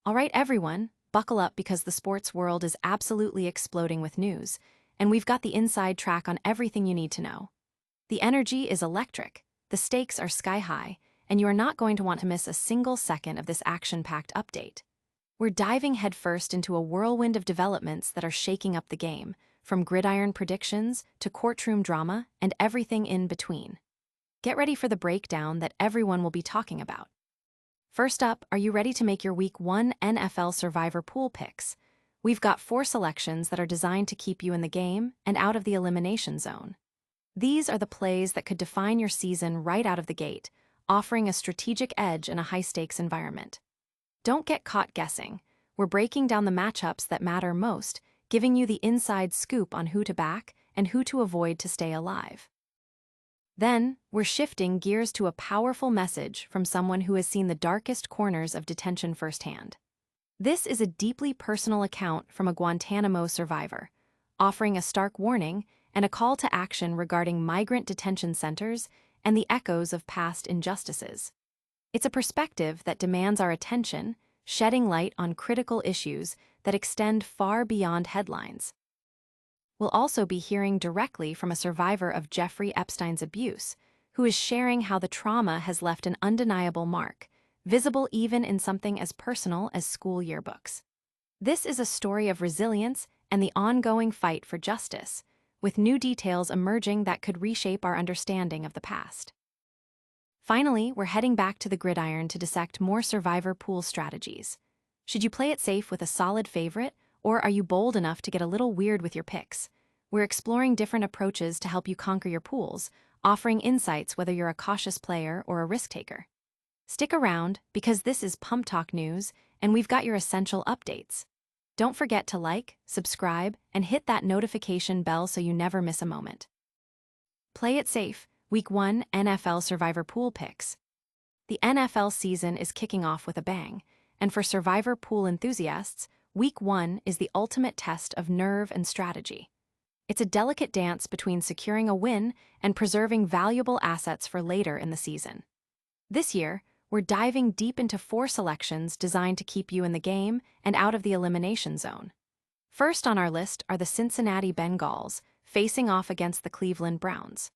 All right, everyone, buckle up because the sports world is absolutely exploding with news, and we've got the inside track on everything you need to know. The energy is electric, the stakes are sky high, and you are not going to want to miss a single second of this action-packed update. We're diving headfirst into a whirlwind of developments that are shaking up the game, from gridiron predictions to courtroom drama and everything in between. Get ready for the breakdown that everyone will be talking about. First up, are you ready to make your Week 1 NFL Survivor pool picks? We've got 4 selections that are designed to keep you in the game and out of the elimination zone. These are the plays that could define your season right out of the gate, offering a strategic edge in a high-stakes environment. Don't get caught guessing. We're breaking down the matchups that matter most, giving you the inside scoop on who to back and who to avoid to stay alive. Then, we're shifting gears to a powerful message from someone who has seen the darkest corners of detention firsthand. This is a deeply personal account from a Guantanamo survivor, offering a stark warning and a call to action regarding migrant detention centers and the echoes of past injustices. It's a perspective that demands our attention, shedding light on critical issues that extend far beyond headlines. We'll also be hearing directly from a survivor of Jeffrey Epstein's abuse, who is sharing how the trauma has left an undeniable mark, visible even in something as personal as school yearbooks. This is a story of resilience and the ongoing fight for justice, with new details emerging that could reshape our understanding of the past. Finally, we're heading back to the gridiron to dissect more survivor pool strategies. Should you play it safe with a solid favorite, or are you bold enough to get a little weird with your picks? We're exploring different approaches to help you conquer your pools, offering insights whether you're a cautious player or a risk taker. Stick around, because this is PumpTalk news, and we've got your essential updates. Don't forget to like, subscribe, and hit that notification bell so you never miss a moment. Play it safe. Week 1 NFL Survivor Pool Picks. The NFL season is kicking off with a bang, and for Survivor Pool enthusiasts, Week 1 is the ultimate test of nerve and strategy. It's a delicate dance between securing a win and preserving valuable assets for later in the season. This year, we're diving deep into 4 selections designed to keep you in the game and out of the elimination zone. First on our list are the Cincinnati Bengals, facing off against the Cleveland Browns.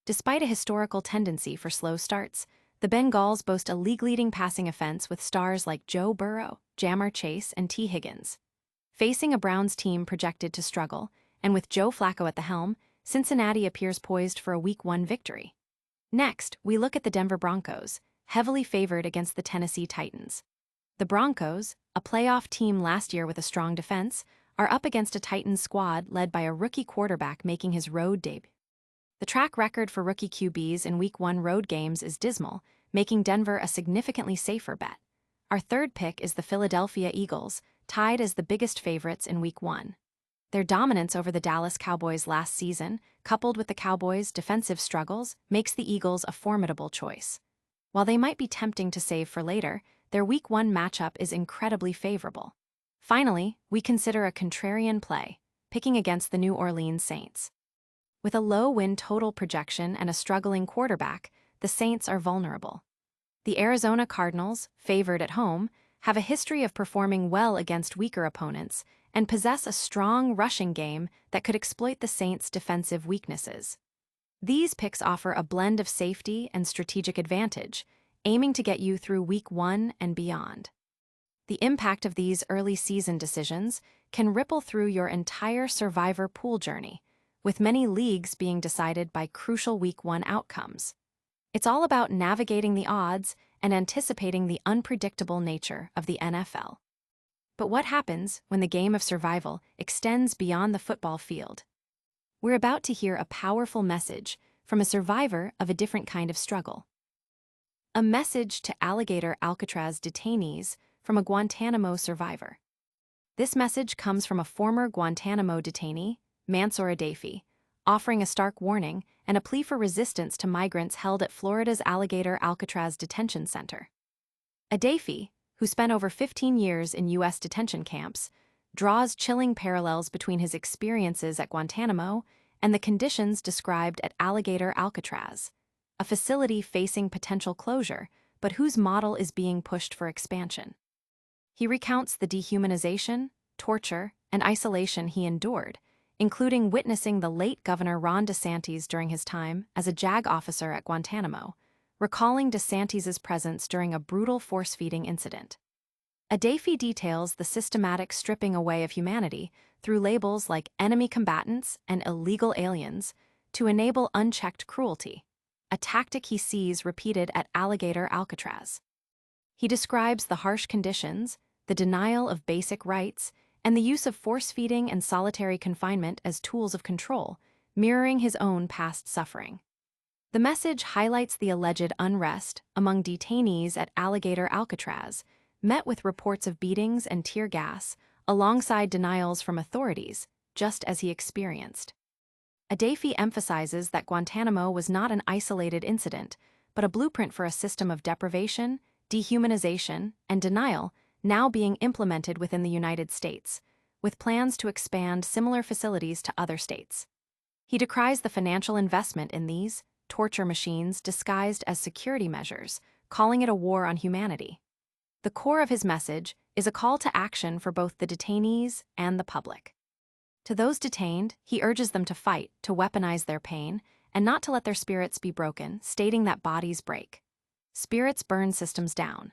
Despite a historical tendency for slow starts, the Bengals boast a league-leading passing offense with stars like Joe Burrow, Jamar Chase, and T. Higgins. Facing a Browns team projected to struggle, and with Joe Flacco at the helm, Cincinnati appears poised for a Week 1 victory. Next, we look at the Denver Broncos, heavily favored against the Tennessee Titans. The Broncos, a playoff team last year with a strong defense, are up against a Titans squad led by a rookie quarterback making his road debut. The track record for rookie QBs in Week 1 road games is dismal, making Denver a significantly safer bet. Our third pick is the Philadelphia Eagles, tied as the biggest favorites in Week 1. Their dominance over the Dallas Cowboys last season, coupled with the Cowboys' defensive struggles, makes the Eagles a formidable choice. While they might be tempting to save for later, their Week 1 matchup is incredibly favorable. Finally, we consider a contrarian play, picking against the New Orleans Saints. With a low win total projection and a struggling quarterback, the Saints are vulnerable. The Arizona Cardinals, favored at home, have a history of performing well against weaker opponents and possess a strong rushing game that could exploit the Saints' defensive weaknesses. These picks offer a blend of safety and strategic advantage, aiming to get you through Week 1 and beyond. The impact of these early season decisions can ripple through your entire Survivor pool journey, with many leagues being decided by crucial Week 1 outcomes. It's all about navigating the odds and anticipating the unpredictable nature of the NFL. But what happens when the game of survival extends beyond the football field? We're about to hear a powerful message from a survivor of a different kind of struggle. A message to alligator Alcatraz detainees from a Guantanamo survivor. This message comes from a former Guantanamo detainee, Mansour Adayfi, offering a stark warning and a plea for resistance to migrants held at Florida's Alligator Alcatraz Detention Center. Adayfi, who spent over 15 years in U.S. detention camps, draws chilling parallels between his experiences at Guantanamo and the conditions described at Alligator Alcatraz, a facility facing potential closure, but whose model is being pushed for expansion. He recounts the dehumanization, torture, and isolation he endured, including witnessing the late Governor Ron DeSantis during his time as a JAG officer at Guantanamo, recalling DeSantis's presence during a brutal force-feeding incident. Adafi details the systematic stripping away of humanity through labels like enemy combatants and illegal aliens to enable unchecked cruelty, a tactic he sees repeated at Alligator Alcatraz. He describes the harsh conditions, the denial of basic rights, and the use of force-feeding and solitary confinement as tools of control, mirroring his own past suffering. The message highlights the alleged unrest among detainees at Alligator Alcatraz, met with reports of beatings and tear gas, alongside denials from authorities, just as he experienced. Adafi emphasizes that Guantanamo was not an isolated incident, but a blueprint for a system of deprivation, dehumanization, and denial now being implemented within the United States, with plans to expand similar facilities to other states. He decries the financial investment in these torture machines disguised as security measures, calling it a war on humanity. The core of his message is a call to action for both the detainees and the public. To those detained, he urges them to fight, to weaponize their pain, and not to let their spirits be broken, stating that bodies break. Spirits burn systems down.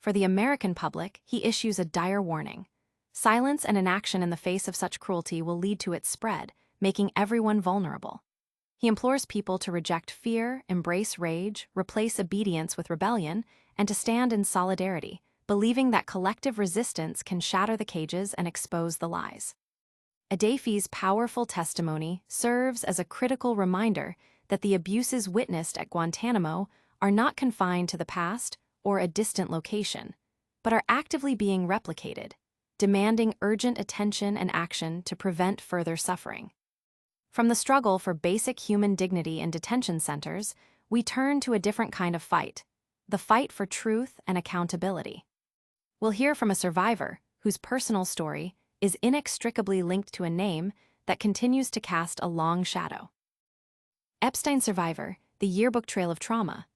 For the American public, he issues a dire warning. Silence and inaction in the face of such cruelty will lead to its spread, making everyone vulnerable. He implores people to reject fear, embrace rage, replace obedience with rebellion, and to stand in solidarity, believing that collective resistance can shatter the cages and expose the lies. Adafi's powerful testimony serves as a critical reminder that the abuses witnessed at Guantanamo are not confined to the past or a distant location, but are actively being replicated, demanding urgent attention and action to prevent further suffering. From the struggle for basic human dignity in detention centers, we turn to a different kind of fight, the fight for truth and accountability. We'll hear from a survivor whose personal story is inextricably linked to a name that continues to cast a long shadow. Epstein survivor, the yearbook trail of trauma.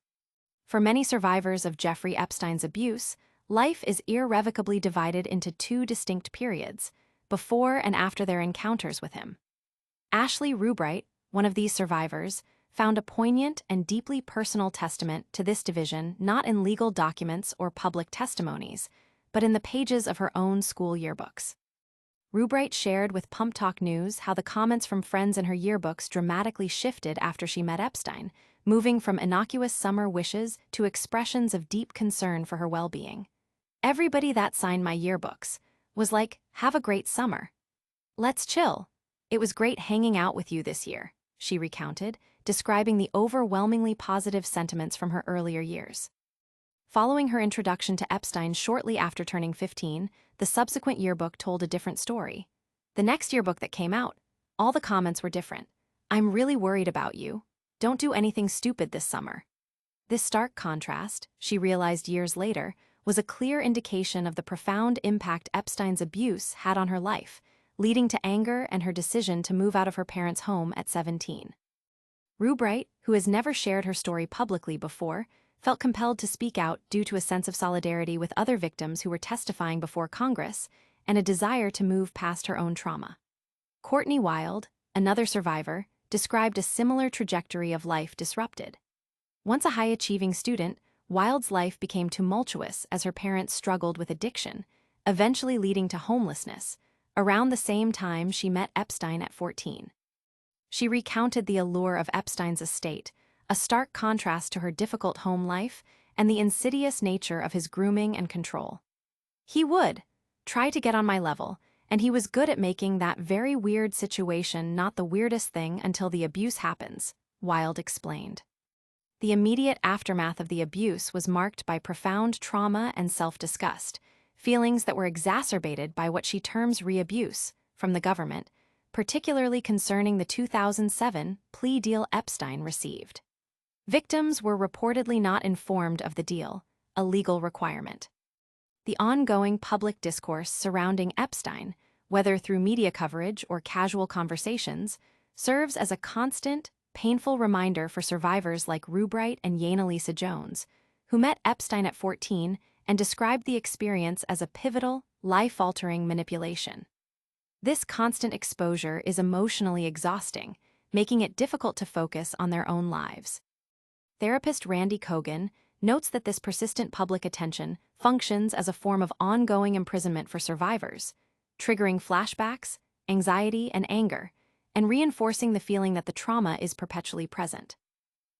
For many survivors of Jeffrey Epstein's abuse, life is irrevocably divided into two distinct periods, before and after their encounters with him. Ashley Rubright, one of these survivors, found a poignant and deeply personal testament to this division not in legal documents or public testimonies, but in the pages of her own school yearbooks. Rubright shared with PumpTalk News how the comments from friends in her yearbooks dramatically shifted after she met Epstein, moving from innocuous summer wishes to expressions of deep concern for her well-being. Everybody that signed my yearbooks was like, "Have a great summer. Let's chill. It was great hanging out with you this year," she recounted, describing the overwhelmingly positive sentiments from her earlier years. Following her introduction to Epstein shortly after turning 15, the subsequent yearbook told a different story. The next yearbook that came out, all the comments were different. "I'm really worried about you. Don't do anything stupid this summer." This stark contrast, she realized years later, was a clear indication of the profound impact Epstein's abuse had on her life, leading to anger and her decision to move out of her parents' home at 17. Rubright, who has never shared her story publicly before, felt compelled to speak out due to a sense of solidarity with other victims who were testifying before Congress and a desire to move past her own trauma. Courtney Wild, another survivor, described a similar trajectory of life disrupted. Once a high-achieving student, Wild's life became tumultuous as her parents struggled with addiction, eventually leading to homelessness, around the same time she met Epstein at 14. She recounted the allure of Epstein's estate, a stark contrast to her difficult home life and the insidious nature of his grooming and control. "He would try to get on my level, and he was good at making that very weird situation not the weirdest thing until the abuse happens," Wild explained. The immediate aftermath of the abuse was marked by profound trauma and self-disgust, feelings that were exacerbated by what she terms re-abuse from the government, particularly concerning the 2007 plea deal Epstein received. Victims were reportedly not informed of the deal, a legal requirement. The ongoing public discourse surrounding Epstein, whether through media coverage or casual conversations, serves as a constant, painful reminder for survivors like Rubright and Jena-Lisa Jones, who met Epstein at 14 and described the experience as a pivotal, life-altering manipulation. This constant exposure is emotionally exhausting, making it difficult to focus on their own lives. Therapist Randy Kogan notes that this persistent public attention functions as a form of ongoing imprisonment for survivors, triggering flashbacks, anxiety, and anger, and reinforcing the feeling that the trauma is perpetually present.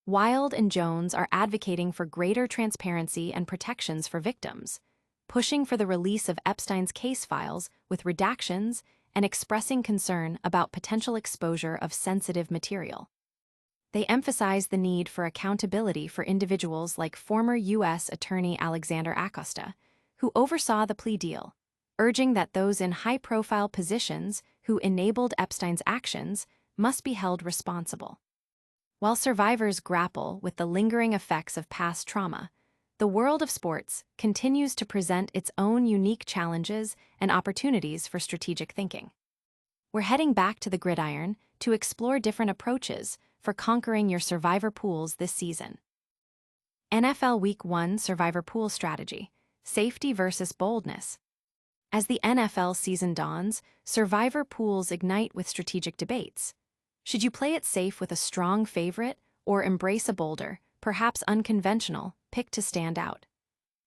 Wild and Jones are advocating for greater transparency and protections for victims, pushing for the release of Epstein's case files with redactions and expressing concern about potential exposure of sensitive material. They emphasize the need for accountability for individuals like former U.S. Attorney Alexander Acosta, who oversaw the plea deal, urging that those in high-profile positions who enabled Epstein's actions must be held responsible. While survivors grapple with the lingering effects of past trauma, the world of sports continues to present its own unique challenges and opportunities for strategic thinking. We're heading back to the gridiron to explore different approaches for conquering your survivor pools this season. NFL Week 1 Survivor Pool Strategy: Safety versus Boldness. As the NFL season dawns, survivor pools ignite with strategic debates. Should you play it safe with a strong favorite or embrace a bolder, perhaps unconventional, pick to stand out?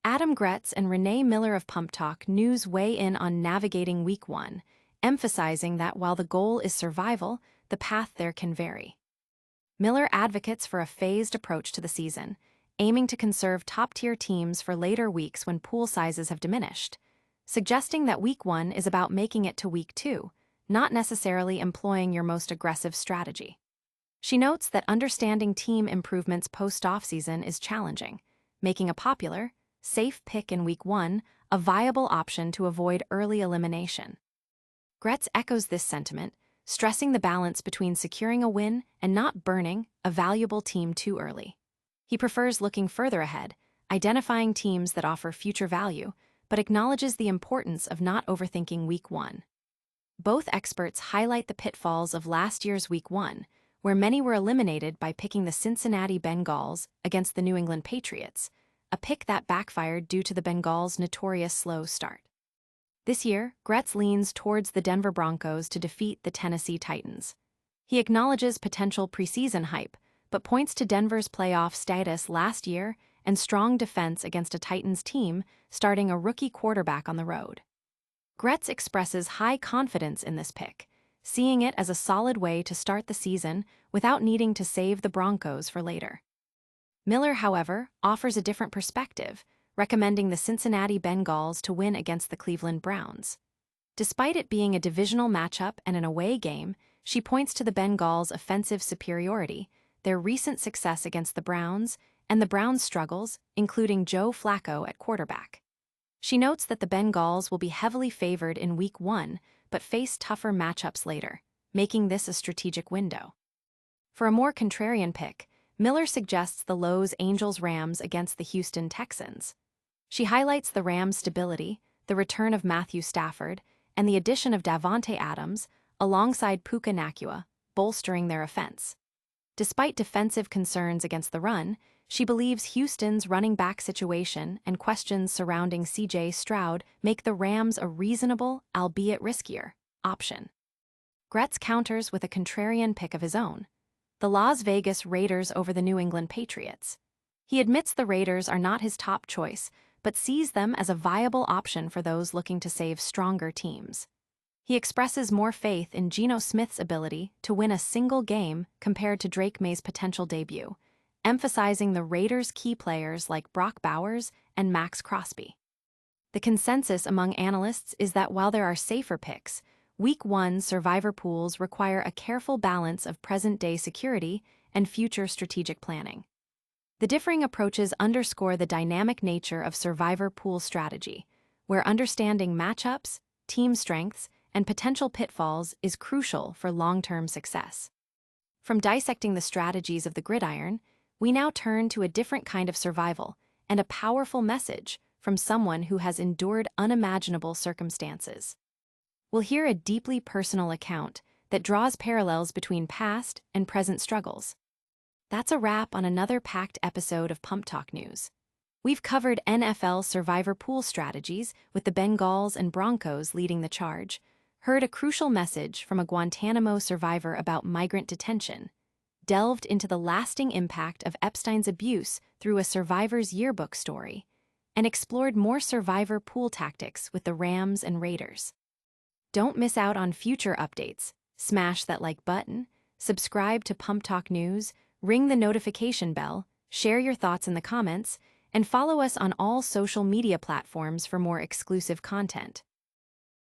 Adam Gretz and Renee Miller of PumpTalk News weigh in on navigating Week 1, emphasizing that while the goal is survival, the path there can vary. Miller advocates for a phased approach to the season, aiming to conserve top-tier teams for later weeks when pool sizes have diminished, suggesting that Week 1 is about making it to Week 2, not necessarily employing your most aggressive strategy. She notes that understanding team improvements post-off-season is challenging, making a popular, safe pick in Week 1 a viable option to avoid early elimination. Gretz echoes this sentiment, stressing the balance between securing a win and not burning a valuable team too early. He prefers looking further ahead, identifying teams that offer future value, but acknowledges the importance of not overthinking Week 1. Both experts highlight the pitfalls of last year's Week 1, where many were eliminated by picking the Cincinnati Bengals against the New England Patriots, a pick that backfired due to the Bengals' notorious slow start. This year, Gretz leans towards the Denver Broncos to defeat the Tennessee Titans. He acknowledges potential preseason hype, but points to Denver's playoff status last year and strong defense against a Titans team starting a rookie quarterback on the road. Gretz expresses high confidence in this pick, seeing it as a solid way to start the season without needing to save the Broncos for later. Miller, however, offers a different perspective, recommending the Cincinnati Bengals to win against the Cleveland Browns. Despite it being a divisional matchup and an away game, she points to the Bengals' offensive superiority, their recent success against the Browns, and the Browns' struggles, including Joe Flacco at quarterback. She notes that the Bengals will be heavily favored in Week 1, but face tougher matchups later, making this a strategic window. For a more contrarian pick, Miller suggests the Lowe's Angels-Rams against the Houston Texans. She highlights the Rams' stability, the return of Matthew Stafford, and the addition of Davante Adams, alongside Puka Nacua, bolstering their offense. Despite defensive concerns against the run, she believes Houston's running back situation and questions surrounding C.J. Stroud make the Rams a reasonable, albeit riskier, option. Gretz counters with a contrarian pick of his own: the Las Vegas Raiders over the New England Patriots. He admits the Raiders are not his top choice, but sees them as a viable option for those looking to save stronger teams. He expresses more faith in Geno Smith's ability to win a single game compared to Drake May's potential debut, emphasizing the Raiders' key players like Brock Bowers and Max Crosby. The consensus among analysts is that while there are safer picks, Week 1 survivor pools require a careful balance of present-day security and future strategic planning. The differing approaches underscore the dynamic nature of survivor pool strategy, where understanding matchups, team strengths, and potential pitfalls is crucial for long-term success. From dissecting the strategies of the gridiron, we now turn to a different kind of survival and a powerful message from someone who has endured unimaginable circumstances. We'll hear a deeply personal account that draws parallels between past and present struggles. That's a wrap on another packed episode of PumpTalk News. We've covered NFL survivor pool strategies, with the Bengals and Broncos leading the charge, heard a crucial message from a Guantanamo survivor about migrant detention, delved into the lasting impact of Epstein's abuse through a survivor's yearbook story, and explored more survivor pool tactics with the Rams and Raiders. Don't miss out on future updates. Smash that like button, subscribe to PumpTalk News, ring the notification bell, share your thoughts in the comments, and follow us on all social media platforms for more exclusive content.